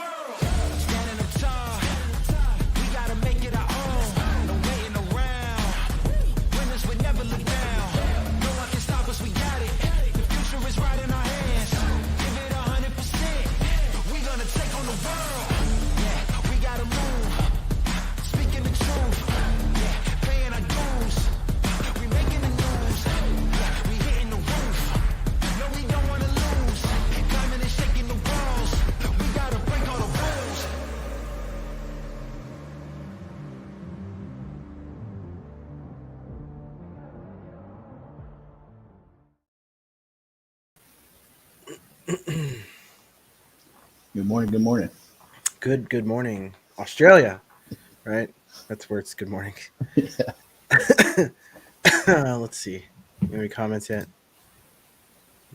Standing up tall, we gotta make it our own. No waiting around. Winners would never look down. No one can stop us, we got it. The future is right in our hands. Give it 100%. We gonna take on the world. Yeah, we gotta move. Speaking the truth. Yeah, paying our dues. We making the news. Yeah, we hitting the roof. No, we don't wanna lose. Climbing and shaking the walls. We gotta break all the rules. Good morning. Good morning. Good morning, Australia. Right? That's where it's good morning. Let's see. You have any comments yet?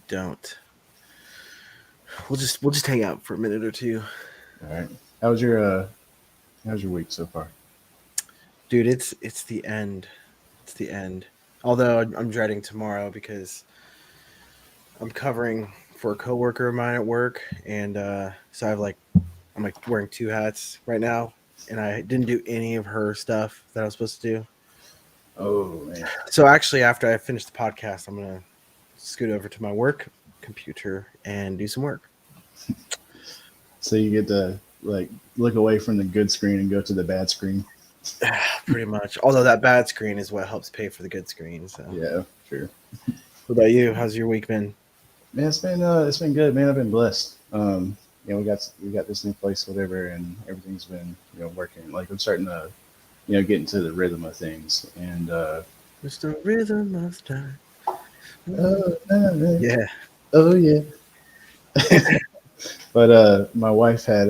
Don't. We'll just hang out for a minute or two. All right. How's your week so far? Dude, it's the end. It's the end. Although I'm dreading tomorrow because I'm covering for a coworker of mine at work, and so I'm like wearing two hats right now, and I didn't do any of her stuff that I was supposed to do. Oh man. So actually, after I finish the podcast, I'm gonna scoot over to my work computer and do some work. So you get to like look away from the good screen and go to the bad screen. Pretty much. Although that bad screen is what helps pay for the good screen. So Yeah, sure. what about you? How's your week been? Man, it's been good, man. I've been blessed. We got this new place, whatever, and everything's been working. Like I'm starting to get into the rhythm of things, and It's the rhythm of time. yeah. Yeah. Oh yeah. But my wife had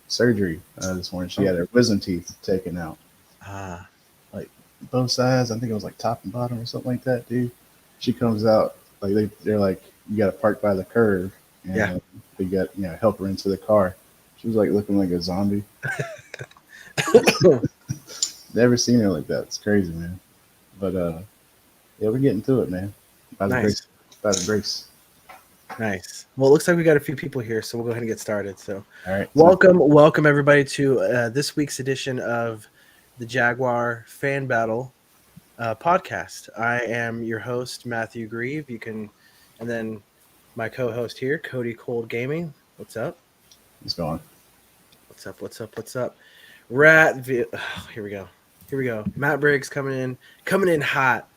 surgery this morning. She had her wisdom teeth taken out, like both sides. I think it was like top and bottom or something like that, dude. She comes out like they're like, you got to park by the curb, and Yeah. they got help her into the car. She was like looking like a zombie. Never seen her like that. It's crazy, man. But yeah, we're getting through it, man. By the Nice. grace. By the grace. Nice. Well, it looks like we got a few people here, so we'll go ahead and get started. So All right. welcome everybody to this week's edition of the Jaguar Fan Battle podcast. I am your host, Matthew Grieve. And then my co-host here, Cody Cold Gaming. What's up? It's going. What's up? Here we go. Matt Briggs coming in hot.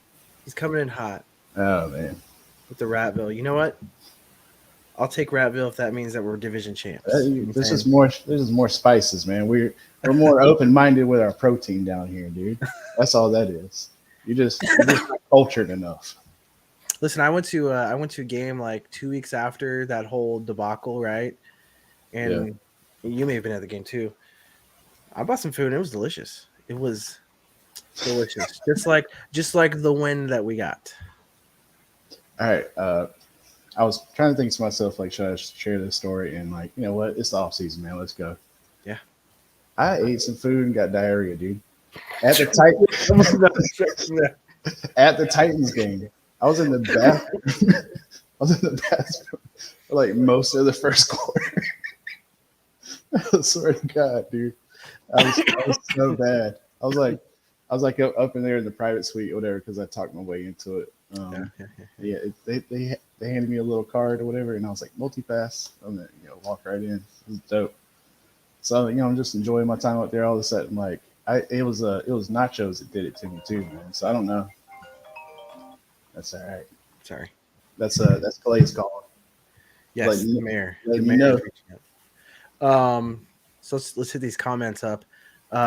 He's coming in hot Oh man. with the Ratville. You know what? I'll take Ratville if that means that we're division champs. This is more spices, man. We're more open minded with our protein down here, dude. That's all that is. You're just not cultured enough. Listen, I went to a game like 2 weeks after that whole debacle, right? And you may have been at the game too. I bought some food and it was delicious. It was delicious, just like the win that we got. All right. I was trying to think to myself, like, should I share this story? And like, you know what? It's the off season, man. Let's go. Yeah. I ate some food and got diarrhea, dude. At the Titans game. I was in the bathroom for like most of the first quarter. I swear to God, dude. I was so bad. I was like up in there in the private suite or whatever because I talked my way into it. They handed me a little card or whatever, and I was like, multi-pass. I'm gonna walk right in. It was dope. So I'm just enjoying my time up there. All of a sudden, like it was nachos that did it to me too, man. So I don't know. That's all right. Sorry. That's Clay's calling. Yes, Like, the mayor. let The me mayor know. is reaching out. So let's hit these comments up.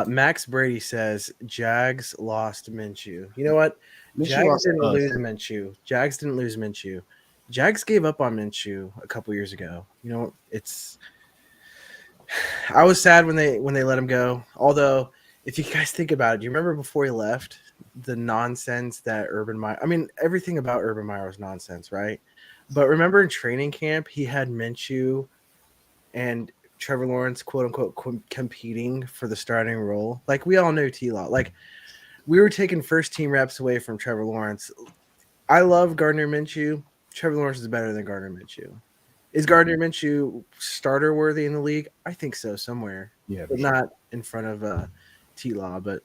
Max Brady says Jags lost Minshew. You know what? Jags didn't lose Minshew. Jags gave up on Minshew a couple years ago. I was sad when they let him go. Although, if you guys think about it, do you remember before he left the nonsense that Urban Meyer? I mean, everything about Urban Meyer was nonsense, right? But remember in training camp, he had Minshew and Trevor Lawrence, quote unquote, competing for the starting role. Like we all knew T-Law. Like we were taking first team reps away from Trevor Lawrence. I love Gardner Minshew. Trevor Lawrence is better than Gardner Minshew. Is Gardner Minshew starter worthy in the league? I think so, somewhere, Yeah, but not in front of T-Law. But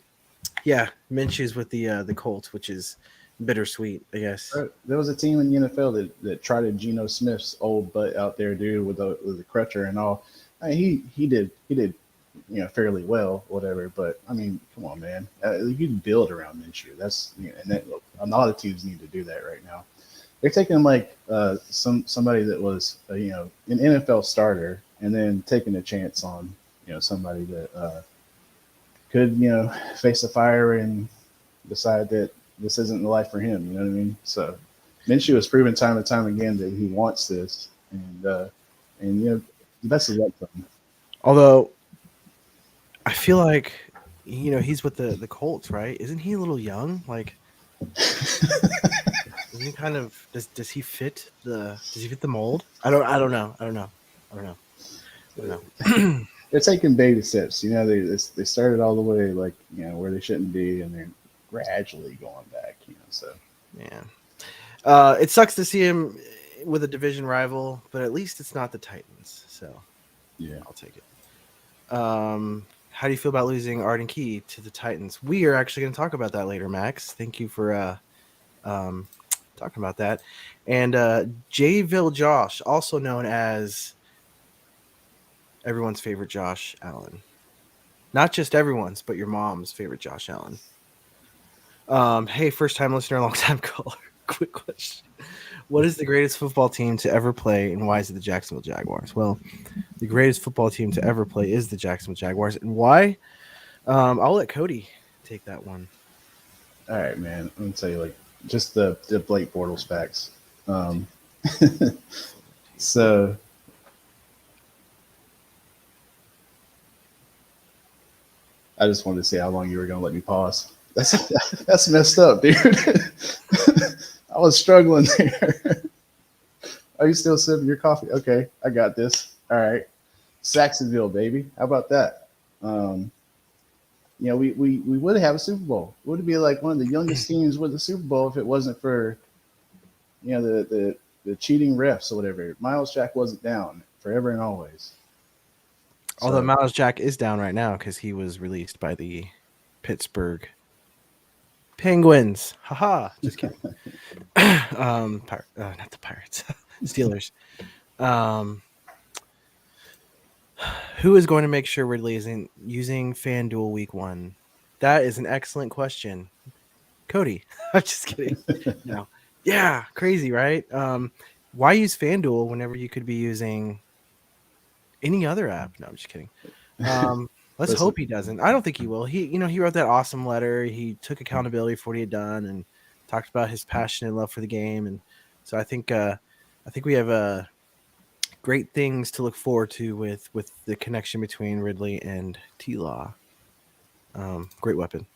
yeah, Minshew's with the Colts, which is bittersweet, I guess. There was a team in the NFL that tried Geno Smith's old butt out there, dude, with the crutcher and all. I mean, he did fairly well, whatever. But I mean, come on, man, you can build around Minshew. That's a lot of teams need to do that right now. They're taking like somebody that was an NFL starter and then taking a chance on somebody that could face the fire and decide that this isn't the life for him. You know what I mean? So Minshew has proven time and time again that he wants this, and best of luck to him. Although I feel like he's with the Colts, right? Isn't he a little young? Like, isn't he kind of does he fit the mold? I don't know. They're taking baby steps. They started all the way where they shouldn't be, and they're gradually going back. So yeah, it sucks to see him with a division rival, but at least it's not the Titans. So yeah, I'll take it. How do you feel about losing Arden Key to the Titans? We are actually going to talk about that later, Max. Thank you for talking about that. And Jayville Josh, also known as everyone's favorite Josh Allen. Not just everyone's, but your mom's favorite Josh Allen. Hey, first-time listener, long-time caller. Quick question. What is the greatest football team to ever play, and why is it the Jacksonville Jaguars? Well, the greatest football team to ever play is the Jacksonville Jaguars. And why? I'll let Cody take that one. All right, man. I'm going to tell you, just the Blake Bortles facts. So I just wanted to see how long you were going to let me pause. That's messed up, dude. I was struggling there. Are you still sipping your coffee? Okay, I got this. All right. Sacksonville, baby. How about that? We would have a Super Bowl. It would be like one of the youngest teams with the Super Bowl if it wasn't for the cheating refs or whatever. Miles Jack wasn't down forever and always. Although Miles Jack is down right now because he was released by the Pittsburgh Penguins. Haha. Just kidding. Not the Pirates. Steelers. Who is going to make sure we're using FanDuel week 1? That is an excellent question. Cody. I'm just kidding. No. Yeah, crazy, right? Why use FanDuel whenever you could be using any other app? No, I'm just kidding. Let's hope he doesn't. I don't think he will. He wrote that awesome letter. He took accountability for what he had done and talked about his passion and love for the game. And so I think we have great things to look forward to with the connection between Ridley and T-Law. Great weapon.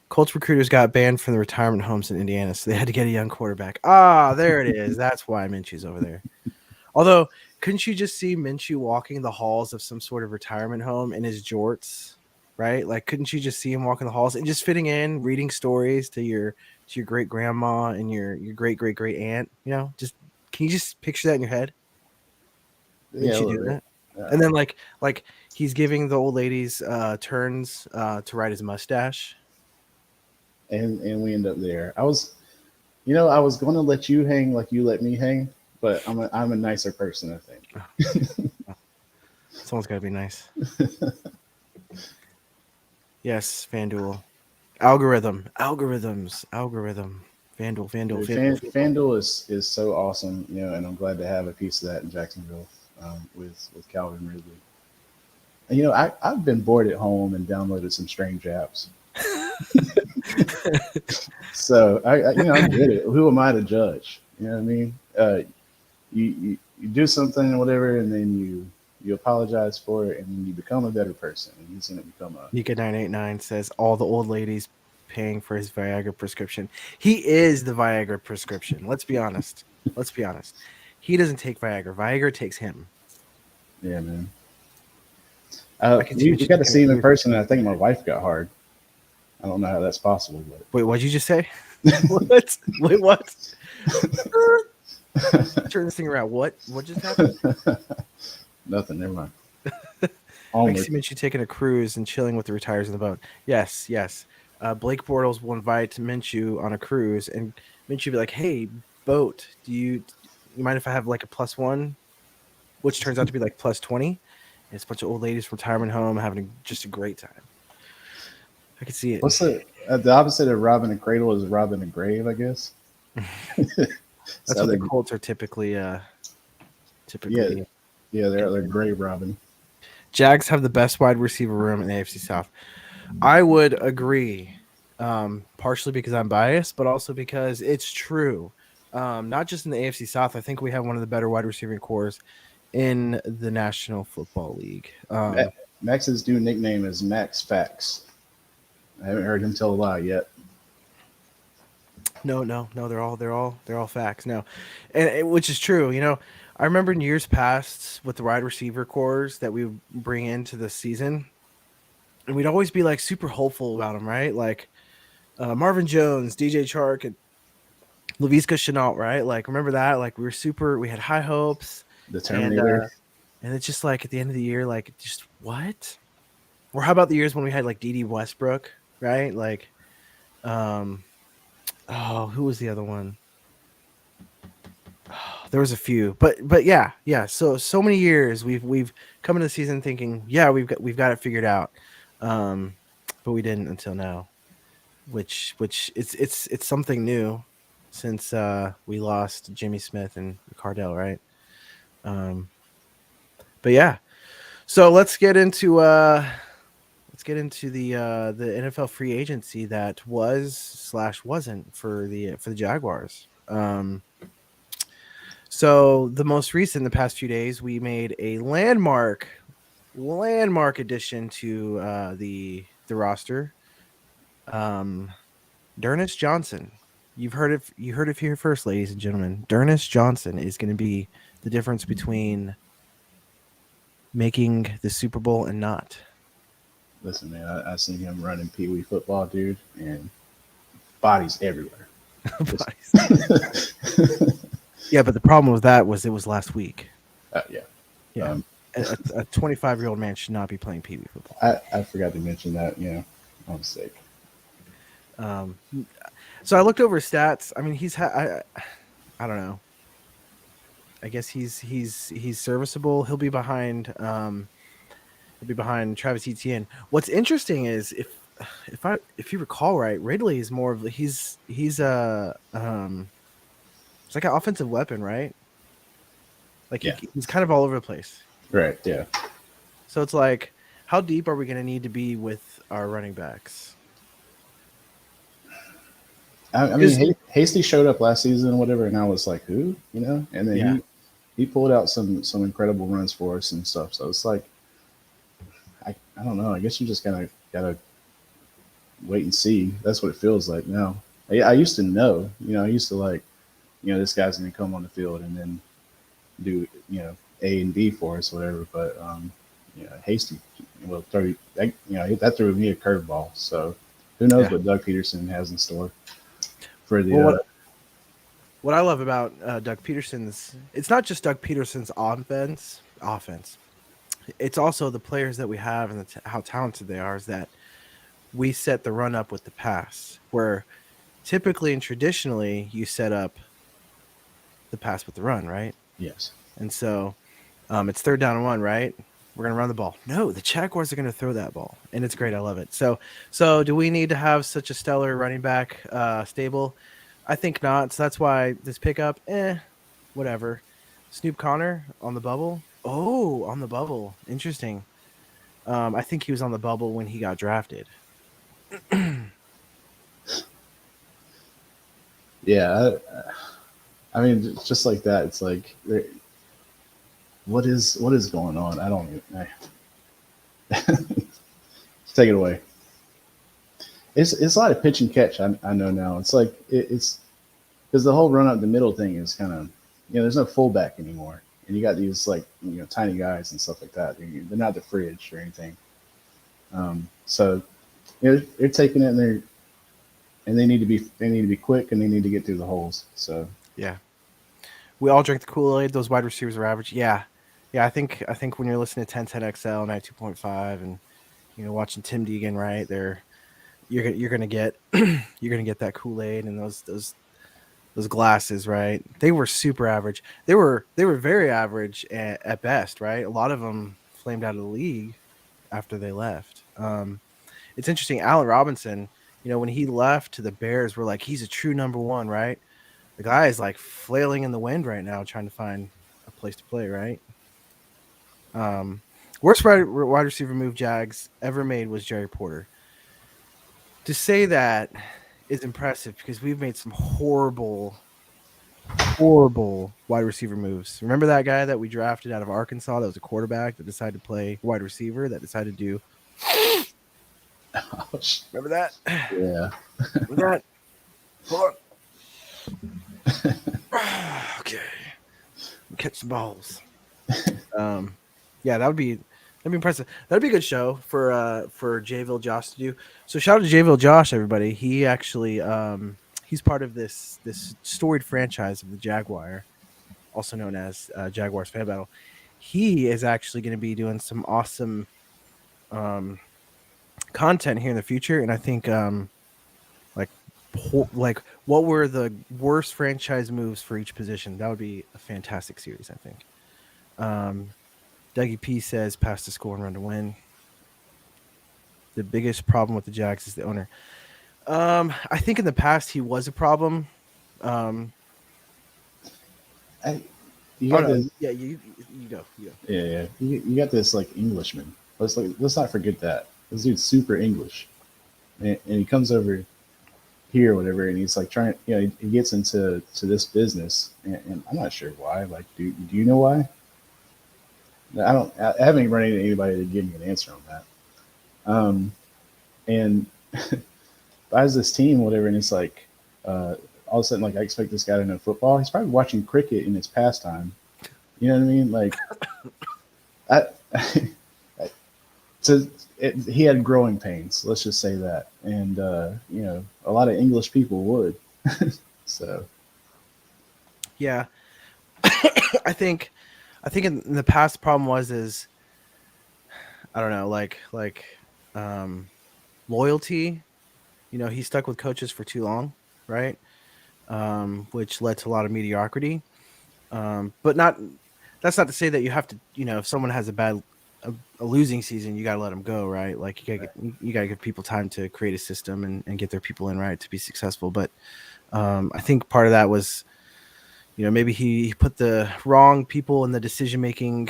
Colts recruiters got banned from the retirement homes in Indiana, so they had to get a young quarterback. Ah, there it is. That's why Minshew's over there. Although, couldn't you just see Minshew walking the halls of some sort of retirement home in his jorts, right? Like, couldn't you just see him walking the halls and just fitting in, reading stories to your great grandma and your great great great aunt? Just can you just picture that in your head? Yeah, Minshew do that, and then like he's giving the old ladies turns to ride his mustache, and we end up there. I was going to let you hang like you let me hang. But I'm a nicer person, I think. Someone's got to be nice. Yes, FanDuel. Algorithm. FanDuel. Dude, FanDuel is so awesome, and I'm glad to have a piece of that in Jacksonville with Calvin Ridley. I've been bored at home and downloaded some strange apps. So I get it. Who am I to judge? You know what I mean? You do something or whatever, and then you apologize for it, and then you become a better person. And he's going to become a. Nika 989 says all the old ladies paying for his Viagra prescription. He is the Viagra prescription. Let's be honest. He doesn't take Viagra. Viagra takes him. Yeah, man. We got to see him in person, and I think my wife got hard. I don't know how that's possible. But wait, what'd you just say? What? Wait, what? Turn this thing around. What just happened? Nothing. Never mind. I guess Onward. you mentioned taking a cruise and chilling with the retirees in the boat. Yes, yes. Blake Bortles will invite Minshew on a cruise, and Minshew be like, "Hey, boat, you mind if I have like a +1?" Which turns out to be like +20. And it's a bunch of old ladies from retirement home having just a great time. I could see it. What's the opposite of robbing a cradle is robbing a grave, I guess. That's So what the they, Colts are typically yeah, typically. yeah, they're grave robbing. Jags have the best wide receiver room in the AFC South. I would agree, partially because I'm biased, but also because it's true. Not just in the AFC South. I think we have one of the better wide receiving cores in the National Football League. Max's new nickname is Max Facts. I haven't heard him tell a lie yet. No, they're all facts. No, and which is true. You know, I remember in years past with the wide receiver cores that we would bring into the season, and we'd always be like super hopeful about them, right? Like Marvin Jones, DJ Chark, and Laviska Chenault, right? Like remember that? Like we had high hopes, The and Terminator. and it's just like at the end of the year, like just what? Or how about the years when we had like D.D. Westbrook, right? Like, oh, who was the other one? There was a few, but yeah. So many years we've come into the season thinking, yeah, we've got it figured out, but we didn't until now, which it's something new since we lost Jimmy Smith and Cardell, right? Um, but yeah, so let's get into the NFL free agency that was/wasn't for the Jaguars. So the most recent, the past few days, we made a landmark addition to the roster. Dernis Johnson. You heard it here first, ladies and gentlemen. Dernis Johnson is going to be the difference between making the Super Bowl and not. Listen, man, I seen him running Pee Wee football, dude, and bodies everywhere. Yeah, but the problem with that was it was last week. Yeah. Yeah. A 25-year-old man should not be playing Pee Wee football. I forgot to mention that, my mistake. So I looked over his stats. I mean, I don't know. I guess he's serviceable. He'll be behind Travis Etienne. What's interesting is if you recall right, Ridley is more of he's it's like an offensive weapon, right? Like Yeah. he's kind of all over the place. Right, yeah. So it's like, how deep are we going to need to be with our running backs? I mean, Hasty showed up last season, whatever, and I was like, who? And then he pulled out some incredible runs for us and stuff. So it's like, I don't know. I guess you just gotta wait and see. That's what it feels like now. I used to know. I used to like, this guy's gonna come on the field and then do A and B for us, whatever. But Hasty will throw that threw me a curveball. So who knows what Doug Peterson has in store for the. What I love about Doug Peterson's, it's not just Doug Peterson's offense. It's also the players that we have and how talented they are. Is that we set the run up with the pass, where typically and traditionally you set up the pass with the run, right? Yes. And so it's 3rd down and 1, right? We're going to run the ball. No, the Jaguars are going to throw that ball, and it's great. I love it. So do we need to have such a stellar running back stable? I think not. So that's why this pickup, whatever. Snoop Connor on the bubble. Oh, on the bubble. Interesting. I think he was on the bubble when he got drafted. Yeah, I mean, just like that. It's like, what is going on? I don't even. Take it away. It's a lot of pitch and catch. I know now. It's like it's because the whole run up the middle thing is kind of there's no fullback anymore, and you got these like tiny guys and stuff like that. They're not the fridge or anything. So they're taking it and they need to be quick and they need to get through the holes. So yeah. We all drink the Kool-Aid. Those wide receivers are average. Yeah, yeah. I think when you're listening to 1010XL 92.5 and watching Tim Deegan, right there, you're gonna get you're gonna get that Kool-Aid and those glasses, right? They were super average. They were very average at best, right? A lot of them flamed out of the league after they left. It's interesting. Allen Robinson, when he left to the Bears, we're like, he's a true number one, right? The guy is like flailing in the wind right now, trying to find a place to play, right? Worst wide receiver move Jags ever made was Jerry Porter. To say that is impressive because we've made some horrible wide receiver moves. Remember that guy that we drafted out of Arkansas that was a quarterback that decided to play wide receiver, that decided to do. Remember that? Yeah. Remember that? Hold on. Okay. Catch the balls. Yeah, that'd be impressive. That'd be a good show for Jayville Josh to do. So shout out to Jayville Josh, everybody. He actually he's part of this storied franchise of the Jaguar, also known as Jaguars Fan Battle. He is actually going to be doing some awesome content here in the future, and I think like what were the worst franchise moves for each position? That would be a fantastic series, I think. Dougie P says pass to score and run to win. The biggest problem with the Jags is the owner. I think in the past he was a problem. You Oh, got no. this, Yeah, you go. yeah. You got this like Englishman. Let's not forget that this dude's super English, and he comes over here, or whatever, and he's like trying. He gets into this business, and I'm not sure why. Like, do you know why? I haven't run into anybody to give me an answer on that. And buys this team, whatever, and it's like all of a sudden, like, I expect this guy to know football. He's probably watching cricket in his pastime. You know what I mean? Like, he had growing pains. Let's just say that, and a lot of English people would. So, Yeah, I think in the past the problem is I don't know, like loyalty. He stuck with coaches for too long, right? Which led to a lot of mediocrity. But that's not to say that you have to, if someone has a losing season, you got to let them go, right? Like you got to give people time to create a system and get their people in, right, to be successful. But I think part of that was, maybe he put the wrong people in the decision-making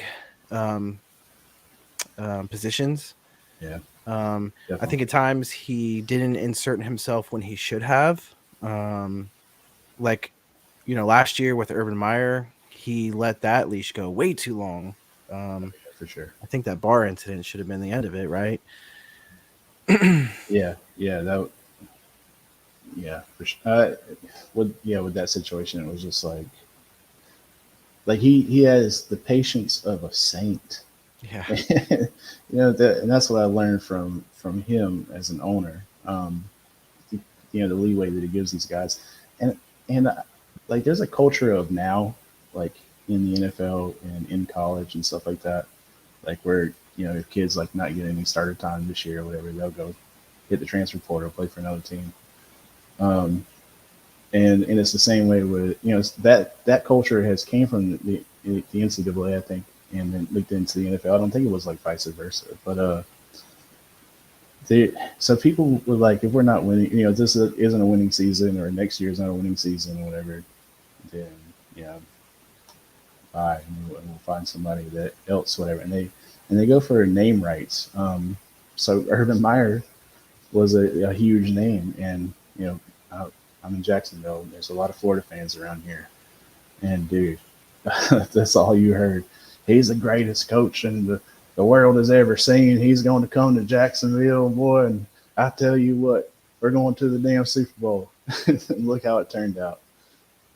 positions. yeah. I think at times he didn't insert himself when he should have. Last year with Urban Meyer, he let that leash go way too long. For sure. I think that bar incident should have been the end of it, right? Yeah, for sure. With that situation, it was just like he has the patience of a saint. Yeah. And that's what I learned from him as an owner. The leeway that he gives these guys, and like there's a culture of now, like in the NFL and in college and stuff like that, like where if kids like not getting any starter time this year or whatever, they'll go hit the transfer portal, play for another team. And it's the same way with that culture has came from the NCAA, I think, and then leaked into the NFL. I don't think it was like vice versa, but so people were like, if we're not winning, this isn't a winning season, or next year's not a winning season, or whatever, then fine, we'll find somebody that else, whatever, and they go for name rights. So Urban Meyer was a huge name, and I'm in Jacksonville. There's a lot of Florida fans around here, and dude, that's all you heard. He's the greatest coach in the world has ever seen. He's going to come to Jacksonville, boy, and I tell you what, we're going to the damn Super Bowl. Look how it turned out.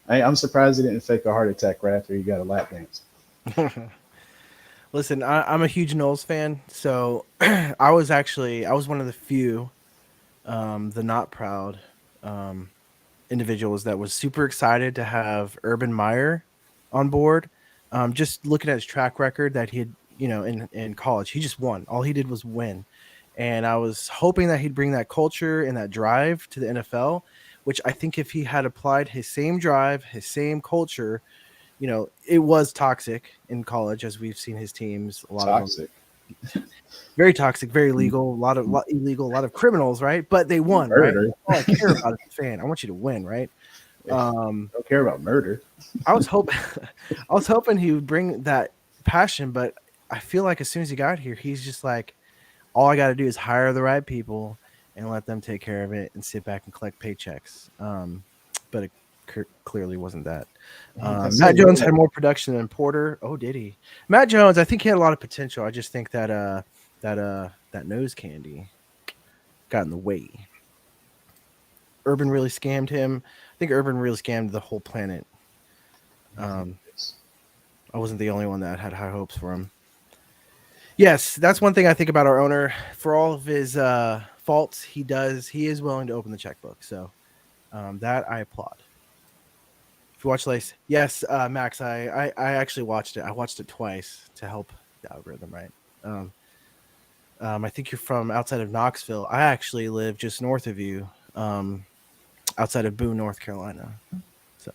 I'm surprised he didn't fake a heart attack right after he got a lap dance. Listen, I'm a huge Knowles fan, so I was one of the few, the not proud individuals that was super excited to have Urban Meyer on board. Just looking at his track record that he had, in college, he just won. All he did was win. And I was hoping that he'd bring that culture and that drive to the NFL, which I think if he had applied his same drive, his same culture, it was toxic in college, as we've seen his teams, a lot Toxic. of them, very toxic, very illegal, a lot illegal, a lot of criminals, right? But they won, Murder. right? All I care about as a fan, I want you to win, right? Don't care about murder. I was hoping he would bring that passion, but I feel like as soon as he got here, he's just like, all I got to do is hire the right people and let them take care of it and sit back and collect paychecks. But it clearly wasn't that. Matt Jones had more production than Porter. Oh, did he? Matt Jones, I think he had a lot of potential. I just think that that nose candy got in the way. Urban really scammed him. I think Urban really scammed the whole planet. I wasn't the only one that had high hopes for him. Yes, that's one thing I think about our owner. For all of his faults, he is willing to open the checkbook. So that I applaud. If you watch Lace, yes, Max, I actually watched it. I watched it twice to help the algorithm, right? I think you're from outside of Knoxville. I actually live just north of you, outside of Boone, North Carolina. So,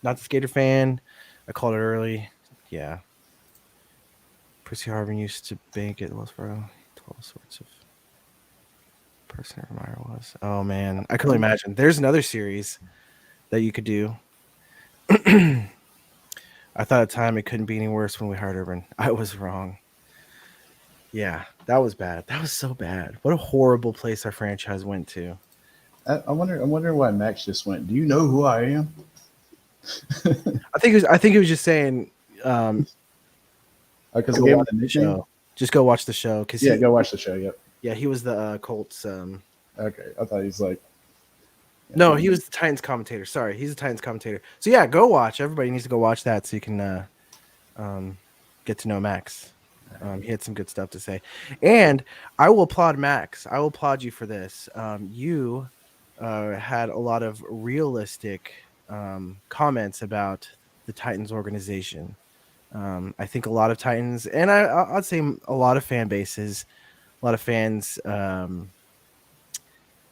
not the Skater fan. I called it early. Yeah. Percy Harvin used to bank at Wellsboro. All sorts of person Meyer was. Oh man, I can only imagine. There's another series that you could do. I thought at the time it couldn't be any worse when we hired Urban. I was wrong. Yeah, that was bad. That was so bad. What a horrible place our franchise went to. I wonder why Max just went. Do you know who I am? I think he was just saying. Because go watch the show. Just go watch the show. Go watch the show. Yep. Yeah, he was the Colts. Okay, I thought he's like. No, he was the Titans commentator. Sorry, he's the Titans commentator. So yeah, go watch. Everybody needs to go watch that so you can get to know Max. He had some good stuff to say, and I will applaud Max. I will applaud you for this. You had a lot of realistic comments about the Titans organization. I think a lot of Titans, and I'd say a lot of fan bases, a lot of fans are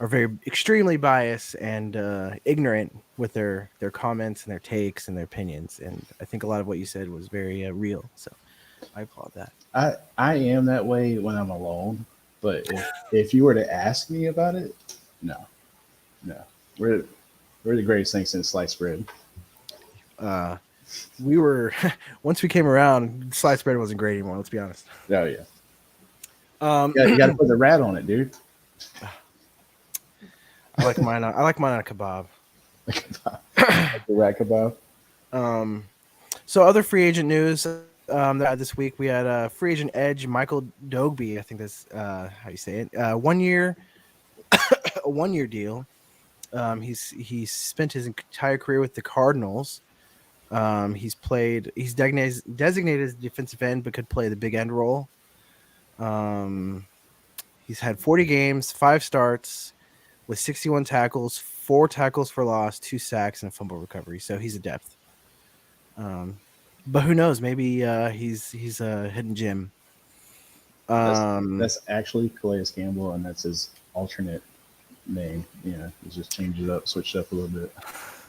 very extremely biased and ignorant with their comments and their takes and their opinions. And I think a lot of what you said was very real. So I applaud that. I am that way when I'm alone, but if you were to ask me about it, no, we're the greatest thing since sliced bread. We were once we came around, sliced bread wasn't great anymore. Let's be honest. Oh yeah. You got to put the rat on it, dude. I like mine on a kebab. Like the rat kebab. So other free agent news that this week we had free agent edge Michael Dogby. I think that's how you say it. 1 year, a 1 year deal. He's spent his entire career with the Cardinals. He's designated as defensive end, but could play the big end role. He's had 40 games, 5 starts with 61 tackles, 4 tackles for loss, 2 sacks, and a fumble recovery. So he's a depth. But who knows? Maybe he's a hidden gem. That's actually Calais Campbell, and that's his alternate name. Yeah, he just changed it up, switched up a little bit.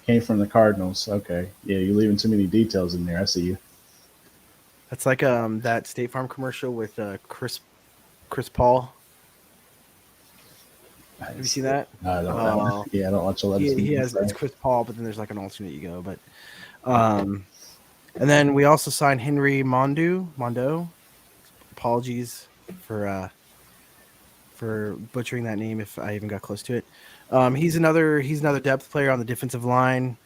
Came from the Cardinals. Okay, yeah, you're leaving too many details in there. I see you. That's like that State Farm commercial with Chris Paul. Have you seen that? No, I don't. Yeah, I don't watch a lot of. He has it's Chris Paul, but then there's like an alternate you go. But and then we also signed Henry Mondo. Apologies for butchering that name if I even got close to it. He's another depth player on the defensive line.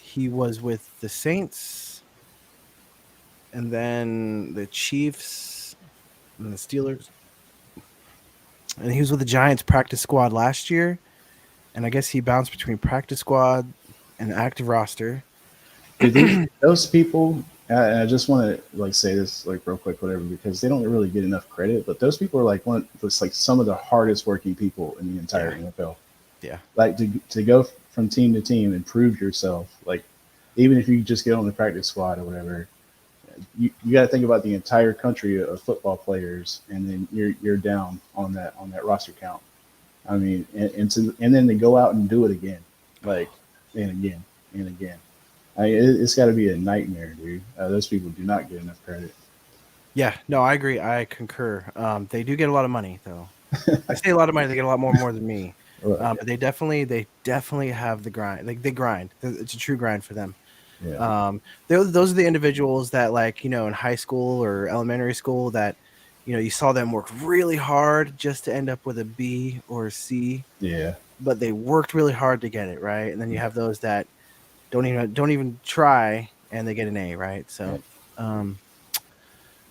He was with the Saints, and then the Chiefs, and the Steelers. And he was with the Giants practice squad last year, and I guess he bounced between practice squad and active roster. Those people, I just want to say this real quick, whatever, because they don't really get enough credit. But those people are like some of the hardest working people in the entire NFL. Yeah. Like to go from team to team and prove yourself. Like even if you just get on the practice squad or whatever, you got to think about the entire country of football players, and then you're down on that roster count. I mean, and then to go out and do it again, like and again and again. It's got to be a nightmare, dude. Those people do not get enough credit. Yeah, no, I agree. I concur. They do get a lot of money, though. I say a lot of money. They get a lot more than me. Well, But they definitely have the grind. Like they grind. It's a true grind for them. yeah, Those are the individuals that, like, in high school or elementary school that, you saw them work really hard just to end up with a B or a C, yeah, but they worked really hard to get it, right? And then you have those that don't even try and they get an A, right? yeah. So,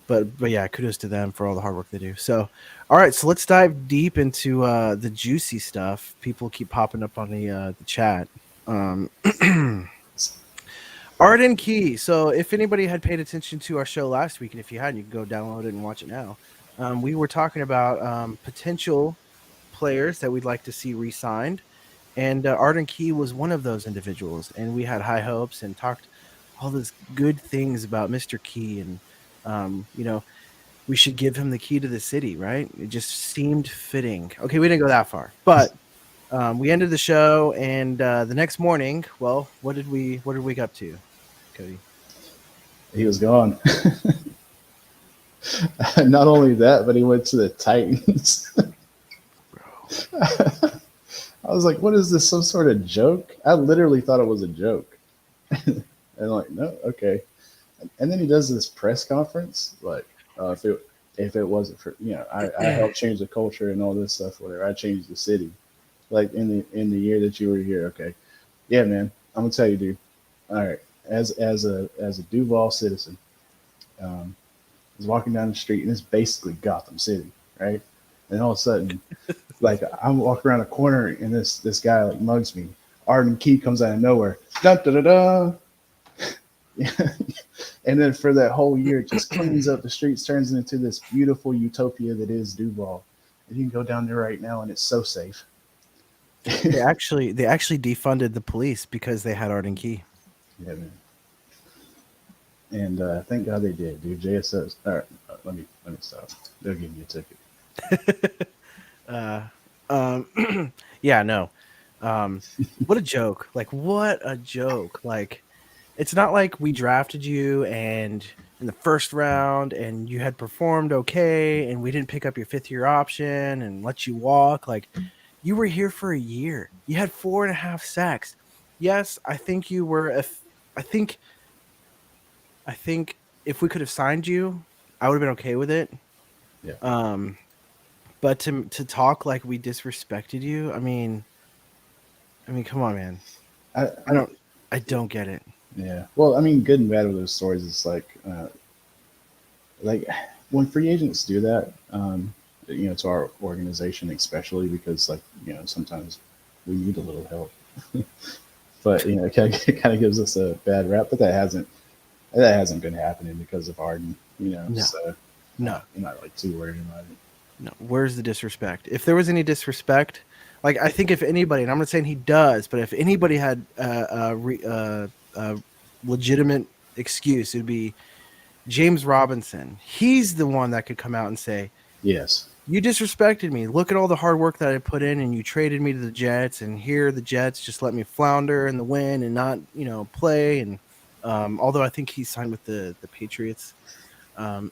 but yeah, kudos to them for all the hard work they do. So, all right, so let's dive deep into the juicy stuff. People keep popping up on the chat. Arden Key. So if anybody had paid attention to our show last week, and if you hadn't, you can go download it and watch it now. We were talking about potential players that we'd like to see re-signed, and Arden Key was one of those individuals. And we had high hopes and talked all those good things about Mr. Key, and we should give him the key to the city, right? It just seemed fitting. Okay, we didn't go that far, but we ended the show, and the next morning, well, what did we wake up to, Cody? He was gone. Not only that, but he went to the Titans. I was like, what is this? Some sort of joke? I literally thought it was a joke. And I'm like, no, okay. And then he does this press conference, like, if it wasn't for I helped change the culture and all this stuff, whatever. I changed the city, like in the year that you were here. Okay, yeah, man. I'm gonna tell you, dude. All right, as a Duval citizen, I was walking down the street, and it's basically Gotham City, right? And all of a sudden, like I'm walking around a corner, and this guy like mugs me. Arden Key comes out of nowhere. Da da da da. And then for that whole year, it just cleans up the streets, turns it into this beautiful utopia that is Duval. And you can go down there right now, and it's so safe. They actually defunded the police because they had Arden Key. Yeah, man. And thank God they did, dude. JSO's. All right, let me stop. They'll give me a ticket. Yeah, no. What a joke! Like, what a joke! Like, it's not like we drafted you and in the first round and you had performed okay and we didn't pick up your 5th-year option and let you walk. Like, you were here for a year. You had 4.5 sacks. Yes, I think you were. I think if we could have signed you, I would have been okay with it. Yeah. But to talk like we disrespected you, I mean, come on, man. I don't get it. Yeah. Well, I mean, good and bad with those stories. It's like when free agents do that, to our organization, especially because sometimes we need a little help. But it kind of gives us a bad rap. But that hasn't been happening because of Arden. No. So No. I'm not like too worried about it. No. Where's the disrespect? If there was any disrespect, like, I think if anybody, and I'm not saying he does, but if anybody had a legitimate excuse, it would be James Robinson. He's the one that could come out and say, yes, you disrespected me. Look at all the hard work that I put in, and you traded me to the Jets, and here the Jets just let me flounder in the win and not, play. And although I think he signed with the Patriots, I'm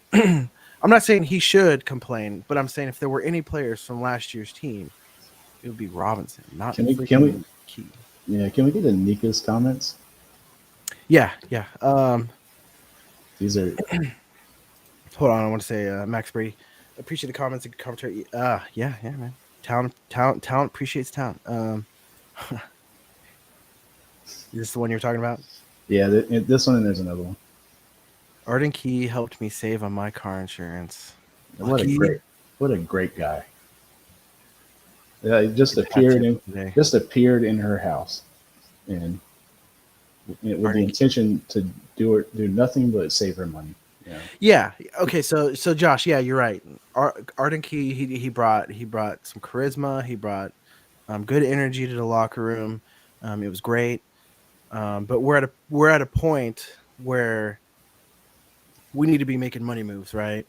not saying he should complain, but I'm saying if there were any players from last year's team, it would be Robinson, not can we Key. Yeah, can we get the Nika's comments? Yeah. These are Hold on, I want to say Max Brady. Appreciate the comments and commentary. Yeah, man. Talent appreciates talent. Is this the one you're talking about? Yeah, this one, and there's another one. Arden Key helped me save on my car insurance. What a great guy. Yeah, he just appeared in her house, and with the intention to do nothing but save her money. Yeah. Okay. So Josh, yeah, you're right. Arden Key, he brought some charisma. He brought Good energy to the locker room. It was great. But we're at a point where we need to be making money moves, right?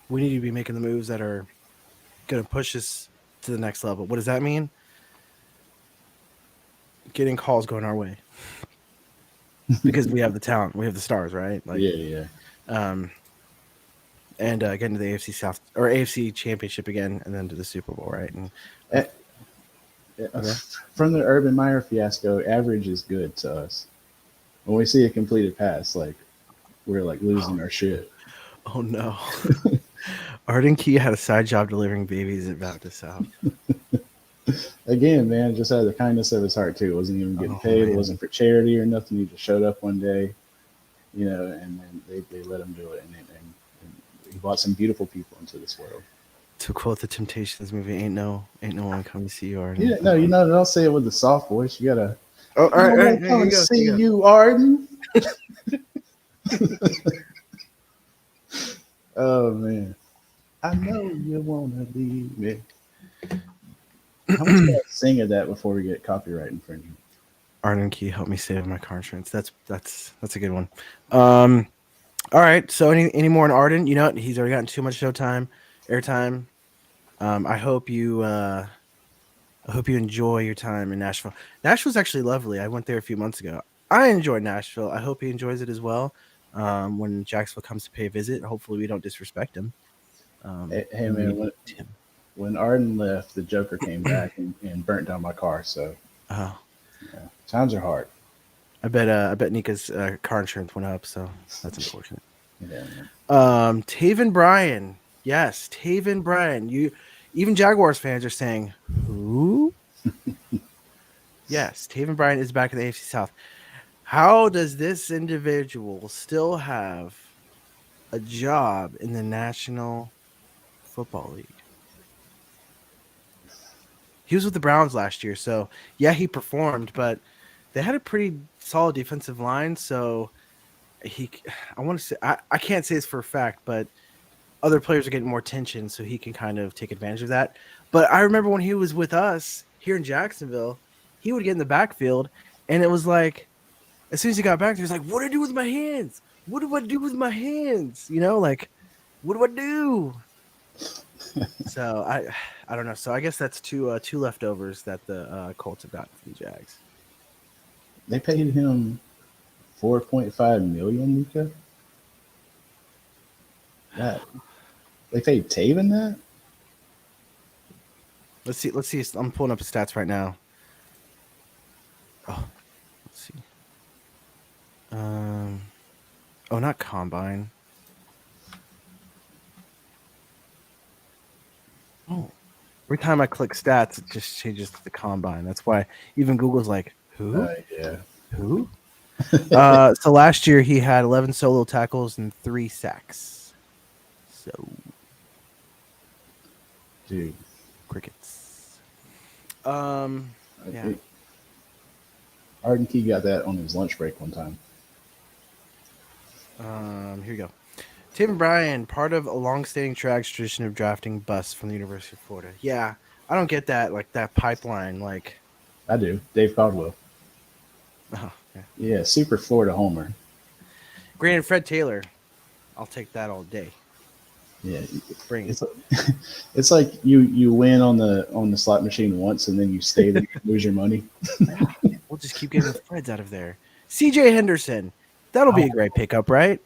We need to be making the moves that are going to push us to the next level. What does that mean? Getting calls going our way because we have the talent, we have the stars, right? Like, Yeah. and getting to the AFC South or AFC Championship again, and then to the Super Bowl, right? And Eh, From the Urban Meyer fiasco, average is good to us. When we see a completed pass, like we're like losing our shit. oh no, Arden Key had a side job delivering babies at Baptist South. Again, man, just out of the kindness of his heart too. Wasn't even getting paid. Man. It wasn't for charity or nothing. He just showed up one day, you know, and then they let him do it, and he brought some beautiful people into this world. To quote the Temptations movie, "Ain't no one coming to see you, Arden." Yeah, no, you know, don't say it with the soft voice. You gotta. Oh, all right, all right. Come and see you, Arden. Oh man, I know you wanna leave me. How much can I sing of that before we get copyright infringement? Arden Key helped me save my car insurance. That's a good one. All right. So any more on Arden? You know what? He's already gotten too much airtime. I hope you enjoy your time in Nashville. Nashville's actually lovely. I went there a few months ago. I enjoyed Nashville. I hope he enjoys it as well. When Jacksonville comes to pay a visit, hopefully we don't disrespect him. Hey man, when Arden left, the Joker came back and burnt down my car. So yeah, times are hard. I bet Nika's car insurance went up, so that's unfortunate. Yeah, Taven Bryan. Yes, Taven Bryan. Even Jaguars fans are saying, who? Yes, Taven Bryan is back in the AFC South. How does this individual still have a job in the National Football League? He was with the Browns last year, so yeah, he performed, but they had a pretty solid defensive line, so I want to say I can't say this for a fact, but other players are getting more attention, so he can kind of take advantage of that. But I remember when he was with us here in Jacksonville, he would get in the backfield, and it was like, as soon as he got back, he was like, "What do I do with my hands? What do I do with my hands? You know, like, what do I do?" So I don't know. So I guess that's two leftovers that the Colts have gotten from the Jags. they paid him $4.5 million, Nika. That they paid Taven that. Let's see. I'm pulling up his stats right now. Oh, let's see. Oh, not combine. Oh, every time I click stats, it just changes to the combine. That's why even Google's like, who? Yeah. Who? So last year he had 11 solo tackles and 3 sacks. So, Dude, crickets. Yeah. Arden Key got that on his lunch break one time. Here you go. Tim Bryan, part of a long-standing Jags tradition of drafting busts from the University of Florida. Yeah, I don't get that, like that pipeline. Like, I do. Dave Caldwell. oh, yeah. Yeah, super Florida homer. Granted, Fred Taylor, I'll take that all day. Yeah, Bring it. it's like you win on the slot machine once and then you stay there and lose your money. We'll just keep getting the Freds out of there. CJ Henderson, that'll be a great pickup, right?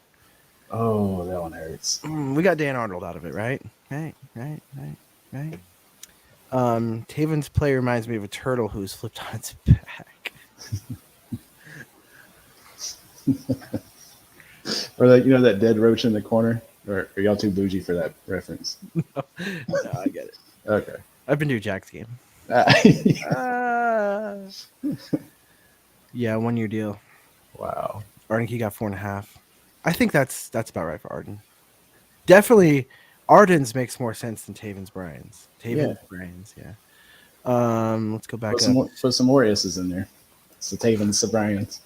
Oh, that one hurts. We got Dan Arnold out of it, right? Right. Taven's play reminds me of a turtle who's flipped on its back. Or like, you know, that dead roach in the corner? Or are y'all too bougie for that reference? No, I get it. Okay. I've been to a Jags game. Yeah, 1 year deal. Wow. Arden Key got 4.5. I think that's about right for Arden. Definitely, Arden's makes more sense than Taven's Bryan's. Bryan's, yeah. Let's go back up. Put some more S's in there. It's the Taven's, the Bryans.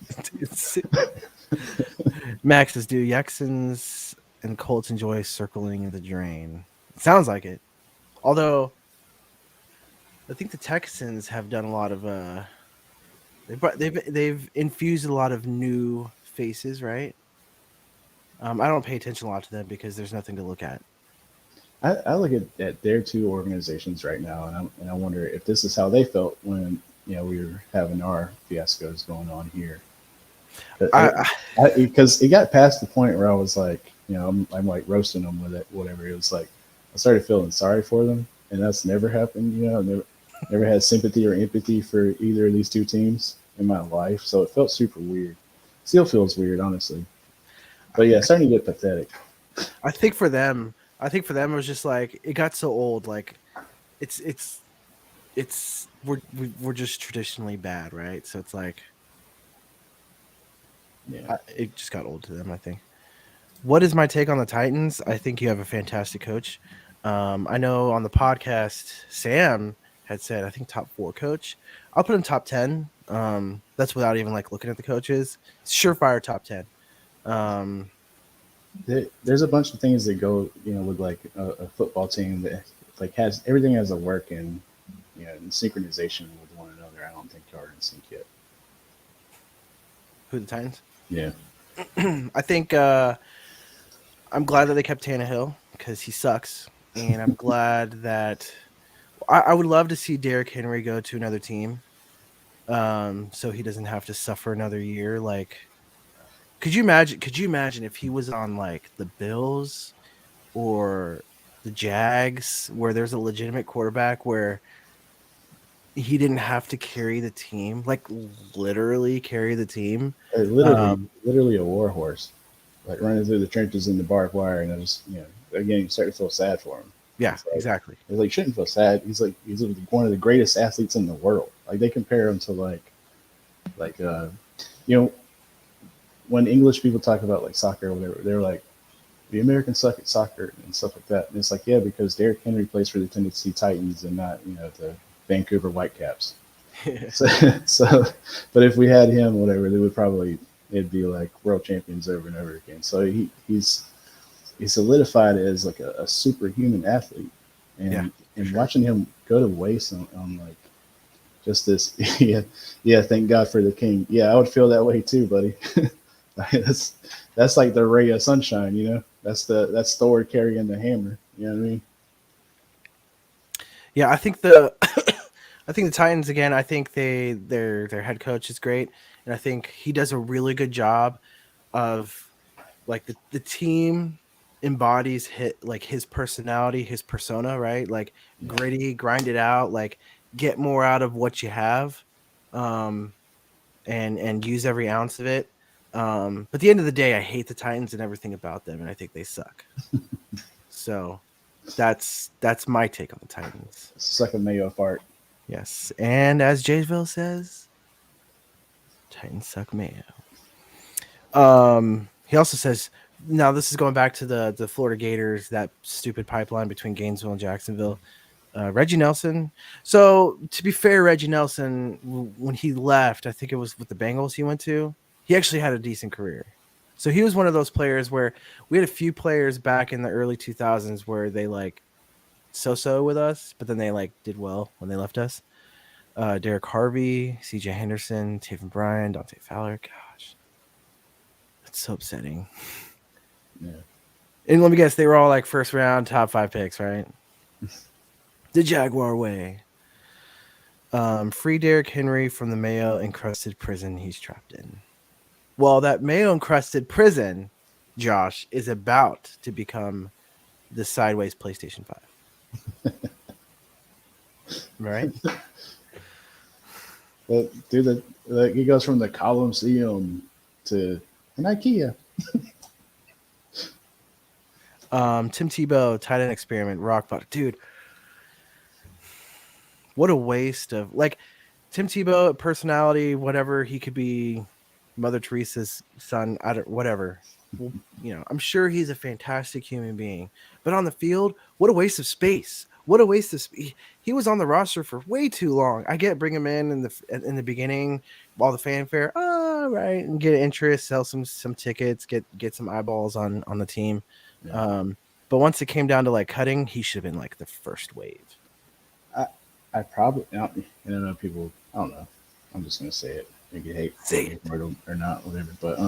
Max says, do Yaxons and Colts enjoy circling the drain? Sounds like it. Although, I think the Texans have done a lot of they've infused a lot of new faces, right? I don't pay attention a lot to them because there's nothing to look at. I look at their two organizations right now, and I wonder if this is how they felt when we were having our fiascos going on here. I Because it got past the point where I was like, I'm like roasting them with it, whatever. It was like I started feeling sorry for them, and that's never happened. I've never had sympathy or empathy for either of these two teams in my life, so it felt super weird. Still feels weird, honestly. But yeah, it's starting to get pathetic. I think for them, it was just like it got so old. Like it's we're just traditionally bad, right? So it's like Yeah, it just got old to them. I think. What is my take on the Titans? I think you have a fantastic coach. I know on the podcast, Sam had said I think top 4 coach. I'll put him top 10. That's without even like looking at the coaches. Surefire top 10. there's a bunch of things that go, with like a football team that like has everything has a work and in synchronization with one another. I don't think are in sync yet. Who the Titans? Yeah, I think I'm glad that they kept Tannehill because he sucks, and I'm glad that I would love to see Derrick Henry go to another team, so he doesn't have to suffer another year. Like, could you imagine? Could you imagine if he was on like the Bills or the Jags, where there's a legitimate quarterback where he didn't have to carry the team, like literally carry the team. literally a war horse, like running through the trenches in the barbed wire, and I just again you start to feel sad for him. Yeah, It's like, exactly. it's like shouldn't feel sad. He's one of the greatest athletes in the world. Like they compare him to like you know when English people talk about like soccer or whatever, they're like the Americans suck at soccer and stuff like that. And it's like, yeah, because Derrick Henry plays for the Tennessee Titans and not the Vancouver Whitecaps. So, so, but if we had him, whatever, it'd be like world champions over and over again. So he's solidified as like a superhuman athlete, and sure. watching him go to waste on like just this, yeah, thank God for the king. Yeah, I would feel that way too, buddy. That's like the ray of sunshine. That's Thor carrying the hammer. You know what I mean? Yeah, I think the I think the Titans again. I think their head coach is great, and I think he does a really good job of like the team embodies his personality, his persona, right? Like Yeah. gritty, grind it out, like get more out of what you have, um, and use every ounce of it. But at the end of the day, I hate the Titans and everything about them, and I think they suck. So that's my take on the Titans. Suck a mayo fart. Yes, and as Jaysville says, Titans suck mayo. He also says, now this is going back to the Florida Gators, that stupid pipeline between Gainesville and Jacksonville. Reggie Nelson. So to be fair, Reggie Nelson, when he left, I think it was with the Bengals he went to, he actually had a decent career. So he was one of those players where we had a few players back in the early 2000s where they like so with us, but then they like did well when they left us. Derek Harvey, CJ Henderson, Taven Bryan, Dante Fowler. Gosh, that's so upsetting. Yeah. And let me guess, they were all like first round, top 5 picks, right? The Jaguar way. Free Derrick Henry from the Mayo encrusted prison he's trapped in. Well, that Mayo encrusted prison, Josh, is about to become the sideways PlayStation 5. Right? But dude, he goes from the Colosseum to an IKEA. Tim Tebow, tight end experiment, rock bottom. Dude, what a waste of like Tim Tebow, personality, whatever. He could be Mother Teresa's son. I don't, whatever. Well, I'm sure he's a fantastic human being, but on the field, what a waste of space. What a waste of space. He was on the roster for way too long. I get bring him in the beginning, all the fanfare, right, and get interest, sell some tickets, get some eyeballs on the team. Yeah. But once it came down to like cutting, he should have been like the first wave. I probably, I don't know, people, I don't know. I'm just gonna say it. They get hate Say me it. for it or not, whatever. But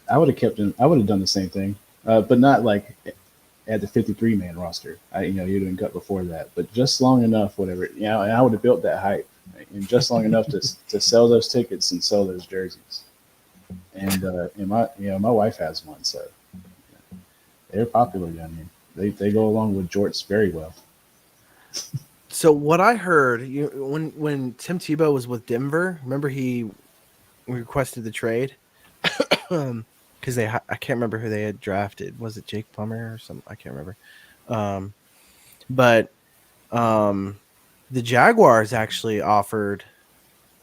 I would have kept him. I would have done the same thing, but not like at the 53 man roster. You'd have been cut before that, but just long enough, whatever. And I would have built that hype, and just long enough to sell those tickets and sell those jerseys. And my wife has one, so they're popular down here. They go along with jorts very well. So what I heard, when Tim Tebow was with Denver, remember he requested the trade because I can't remember who they had drafted. Was it Jake Plummer or something? I can't remember. But the Jaguars actually offered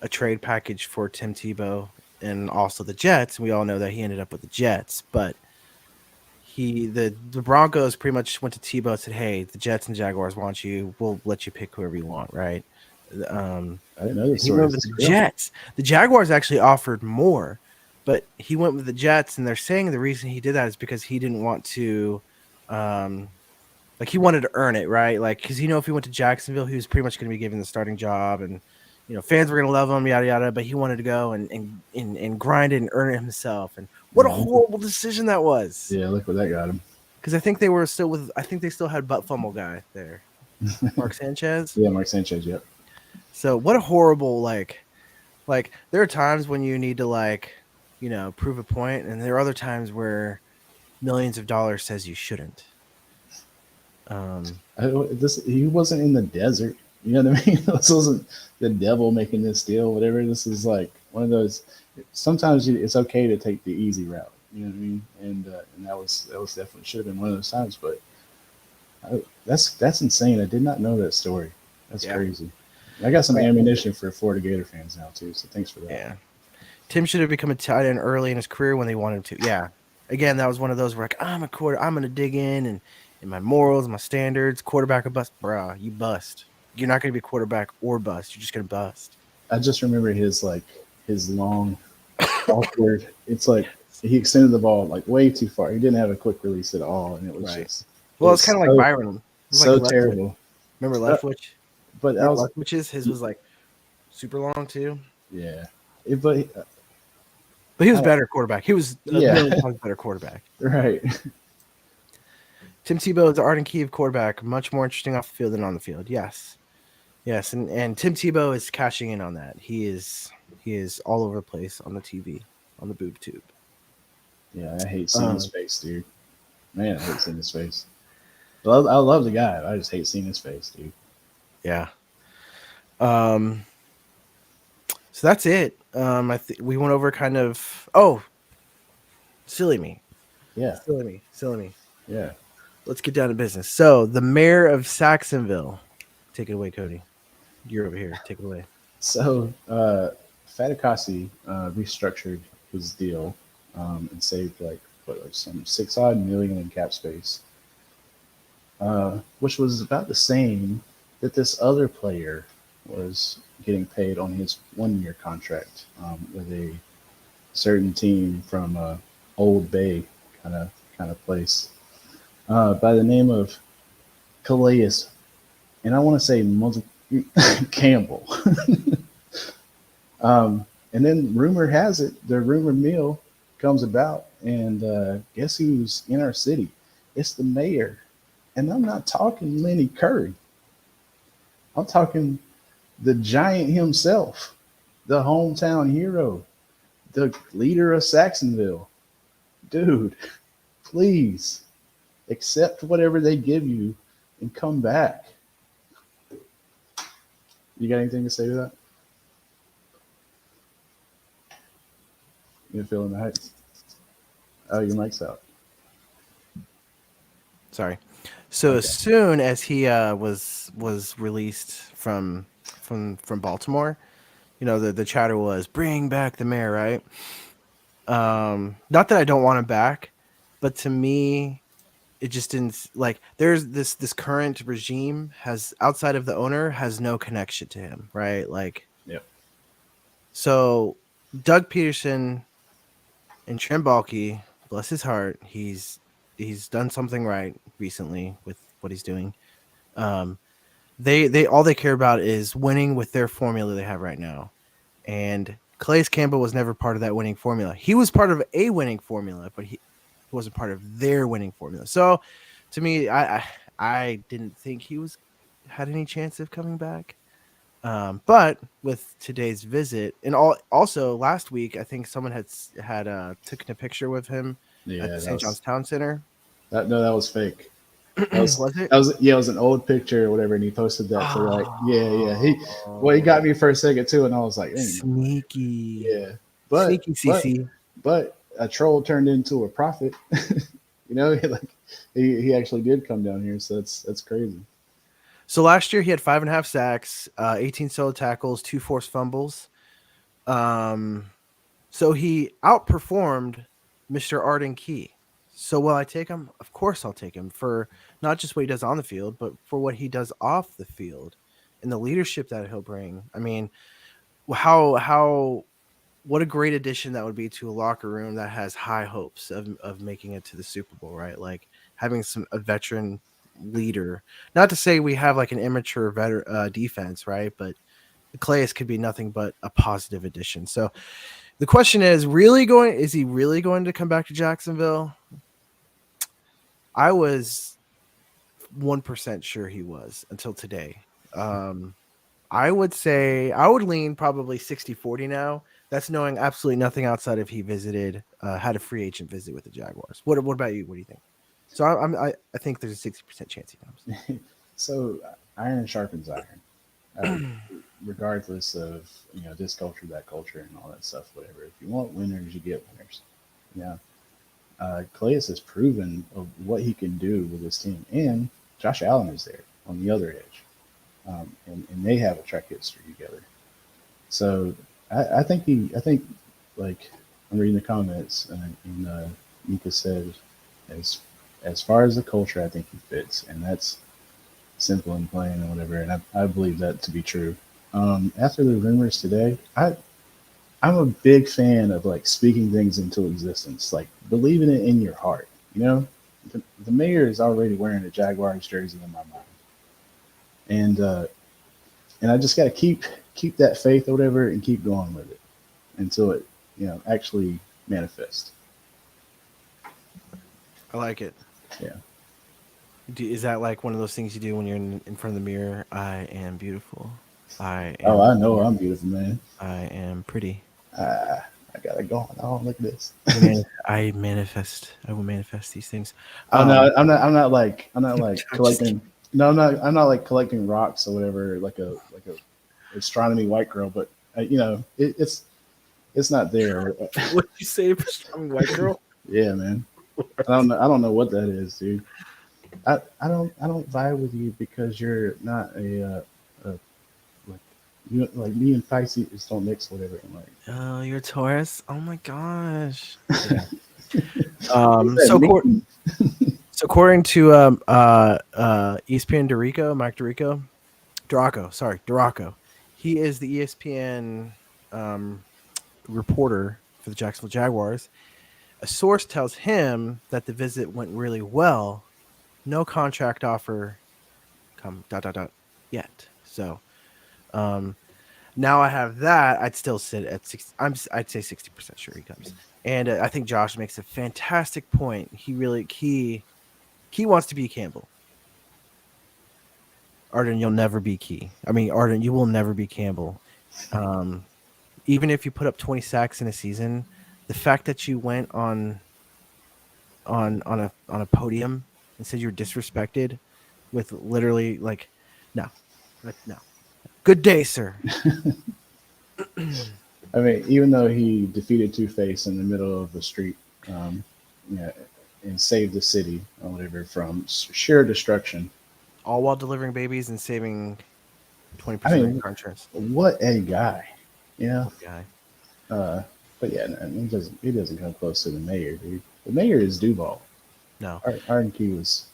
a trade package for Tim Tebow and also the Jets. We all know that he ended up with the Jets, but the Broncos pretty much went to Tebow and said, "Hey, the Jets and Jaguars want you. We'll let you pick whoever you want." Right? I didn't know this He story. went with the Jets. The Jaguars actually offered more, but he went with the Jets, and they're saying the reason he did that is because he didn't want to, like he wanted to earn it, right? Like because if he went to Jacksonville, he was pretty much going to be given the starting job, and fans were going to love him, yada yada. But he wanted to go and grind it and earn it himself. And what a horrible decision that was. Yeah, look what that got him. Because I think they still had butt fumble guy there, Mark Sanchez. Yeah, Mark Sanchez. Yep. So what a horrible like there are times when you need to prove a point, and there are other times where millions of dollars says you shouldn't. He wasn't in the desert. You know what I mean? This wasn't the devil making this deal. Whatever. This is like one of those. Sometimes it's okay to take the easy route. You know what I mean? And that was definitely should have been one of those times. But that's insane. I did not know that story. That's crazy. I got some ammunition for Florida Gator fans now too. So thanks for that. Yeah. Tim should have become a tight end early in his career when they wanted him to. Yeah. Again, that was one of those where I'm going to dig in my morals, my standards. Quarterback or bust, bruh. You bust. You're not going to be quarterback or bust. You're just going to bust. I just remember his long, awkward. It's like he extended the ball like way too far. He didn't have a quick release at all, and it was just. Well, it's kind of like Byron. So terrible. Remember Leftwich? But that was his was like super long too. Yeah, but he was better quarterback. He was a million times better quarterback. Right. Tim Tebow is the art and key of quarterback, much more interesting off the field than on the field. Yes, and Tim Tebow is cashing in on that. He is all over the place on the TV, on the boob tube. Yeah, I hate seeing his face, dude. Man, I hate seeing his face. I love the guy. I just hate seeing his face, dude. Yeah. So that's it. We went over kind of. Oh, silly me. Yeah. Silly me. Yeah. Let's get down to business. So the mayor of Sacksonville. Take it away, Cody. You're over here. Take it away. So Fatakasi restructured his deal and saved some $6 million in cap space, which was about the same that this other player was getting paid on his 1-year contract with a certain team from Old Bay kind of place by the name of Calais, and I want to say Campbell. And then rumor has it, the rumor mill comes about, and guess who's in our city? It's the mayor, and I'm not talking Lenny Curry. I'm talking the giant himself, the hometown hero, the leader of Sacksonville. Dude, please accept whatever they give you and come back. You got anything to say to that? You feeling the hype? Oh, your mic's out. Sorry. So as soon as he was released from Baltimore, the chatter was bring back the mayor, right? Not that I don't want him back, but to me, it just didn't there's this current regime has outside of the owner has no connection to him, right? Yep. So Doug Peterson and Trent Baalke, bless his heart, he's done something right recently with what he's doing. They all they care about is winning with their formula they have right now. And Calais Campbell was never part of that winning formula. He was part of a winning formula, but he wasn't part of their winning formula. So to me, I didn't think he was had any chance of coming back. But with today's visit, and also last week, I think someone had taken a picture with him at Yeah, the St. John's Town Center. that was fake. Was it? It was an old picture or whatever, and he posted that to like he got me for a second too, and I was like, ain't no way. Sneaky, Yeah, but sneaky CC. but a troll turned into a prophet. You know, like he actually did come down here, so that's crazy. So last year he had 5.5 sacks, 18 solo tackles, 2 forced fumbles. So he outperformed Mr. Arden Key. So will I take him? Of course I'll take him for not just what he does on the field, but for what he does off the field and the leadership that he'll bring. I mean, how what a great addition that would be to a locker room that has high hopes of making it to the Super Bowl, right? Like having a veteran leader. Not to say we have like an immature defense, right? But Calais could be nothing but a positive addition. So the question is is he really going to come back to Jacksonville? I was 1% sure he was until today. I would say I would lean probably 60-40 now. That's knowing absolutely nothing outside of he visited, had a free agent visit with the Jaguars. What about you? What do you think? So I think there's a 60% chance he comes. So iron sharpens iron, regardless of this culture, that culture, and all that stuff. Whatever. If you want winners, you get winners. Yeah. Calais has proven of what he can do with this team, and Josh Allen is there on the other edge, and they have a track history together. So I think like I'm reading the comments, and Mika said as far as the culture, I think he fits, and that's simple and plain and whatever. And I believe that to be true. After the rumors today, I'm a big fan of like speaking things into existence, like believing it in your heart. You know, the mayor is already wearing a Jaguars jersey in my mind, and I just got to keep that faith or whatever, and keep going with it until it actually manifests. I like it. Yeah. Is that like one of those things you do when you're in front of the mirror? I am beautiful. I know I'm beautiful, man. I am pretty. I gotta go on. Oh, look at this. I manifest. I will manifest these things. I'm not like collecting. Just, No, I'm not like collecting rocks or whatever, like a astronomy white girl. But it's not there. what you say, astronomy white girl? Yeah, man. I don't know what that is, dude. I don't vibe with you because you're not a like me and Pisces just don't mix, whatever. I'm like, oh, you're a Taurus. Oh my gosh. Yeah. So according to ESPN Mike Duraco, he is the ESPN reporter for the Jacksonville Jaguars. A source tells him that the visit went really well. No contract offer come ... yet. So now I have that. I'd still sit at 60. I'd say 60% sure he comes. And I think Josh makes a fantastic point. He wants to be Campbell. Arden, you'll never be Key. I mean, Arden, you will never be Campbell. Even if you put up 20 sacks in a season, the fact that you went on a podium and said you're disrespected with literally like, no. Good day, sir. I mean, even though he defeated Two-Face in the middle of the street, and saved the city or whatever from sheer destruction, all while delivering babies and saving 20% of your car insurance. What a guy! Guy. But yeah, no, he doesn't come close to the mayor, dude. The mayor is Duval. No, Arden Key was.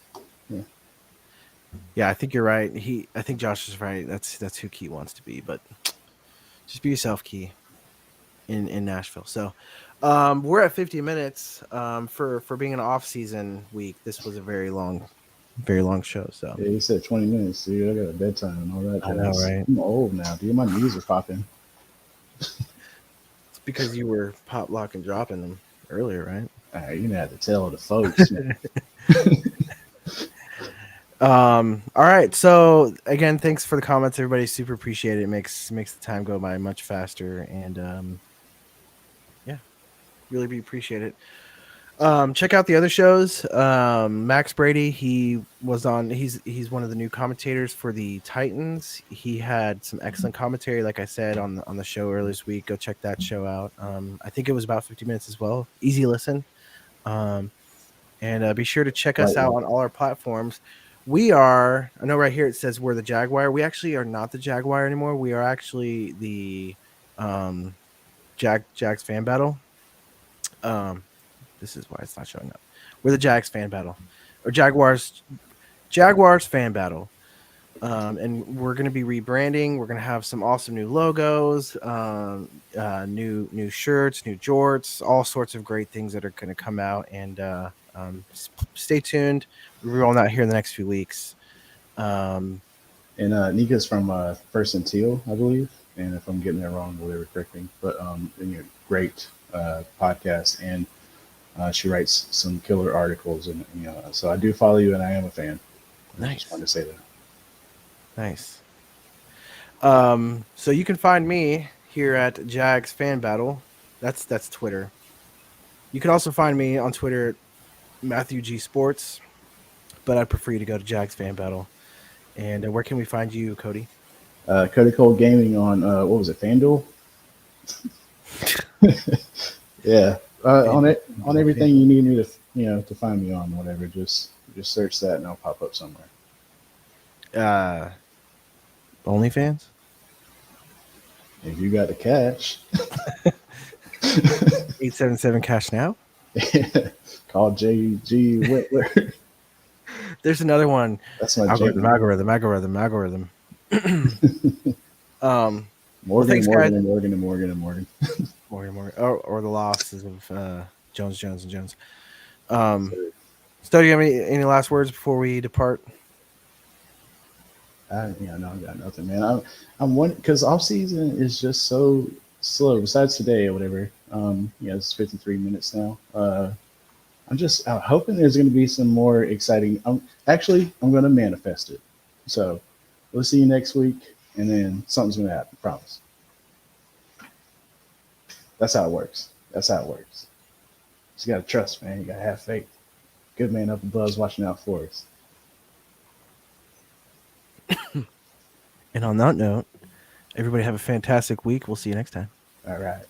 Yeah, I think you're right. I think Josh is right. That's who Key wants to be. But just be yourself, Key, in Nashville. So we're at 50 minutes for being an off-season week. This was a very long very long show. So Yeah, you said 20 minutes, dude. I got a bedtime and all that. I know, jazz. right? I'm old now, dude. My knees are popping. It's because you were pop, lock, and dropping them earlier, right? You're gonna have to tell the folks, man. All right. So again, thanks for the comments, everybody. Super appreciate it. It makes the time go by much faster, and yeah, really appreciate it. Check out the other shows. Max Brady, he was on. He's one of the new commentators for the Titans. He had some excellent commentary, like I said on the show earlier this week. Go check that show out. I think it was about 50 minutes as well. Easy listen. And be sure to check us out on all our platforms. We are. I know right here it says we're the Jaguar. We actually are not the Jaguar anymore. We are actually the Jags fan battle. This is why it's not showing up. We're the Jags fan battle, or Jaguars fan battle, and we're going to be rebranding. We're going to have some awesome new logos, new shirts, new jorts, all sorts of great things that are going to come out. And stay tuned. We're rolling out here in the next few weeks. And Nika's from First and Teal, I believe. And if I'm getting that wrong, whatever, correct me. But great podcast, and she writes some killer articles, and so I do follow you, and I am a fan. Nice. I just wanted to say that. Nice. So you can find me here at Jags Fan Battle. That's Twitter. You can also find me on Twitter at Matthew G Sports, but I'd prefer you to go to Jags Fan Battle. And where can we find you, Cody? Cody Cole Gaming on what was it, FanDuel? Yeah, on everything you need me to find me on, whatever. Just search that and I'll pop up somewhere. OnlyFans? If you got the cash. 877 cash now. Call JG Whitler. There's another one. That's my algorithm. Morgan, thanks, Morgan, guys. and Morgan, and Morgan, and Morgan. Morgan. Or the losses of Jones, and Jones. Sto, do you have any last words before we depart? No, I got nothing, man. I'm one because off season is just so slow. Besides today or whatever, it's 53 minutes now. I'm hoping there's going to be some more exciting. I'm going to manifest it. So we'll see you next week, and then something's going to happen. Promise. That's how it works. Just got to trust, man. You got to have faith. Good man up above watching out for us. And on that note, everybody have a fantastic week. We'll see you next time. All right.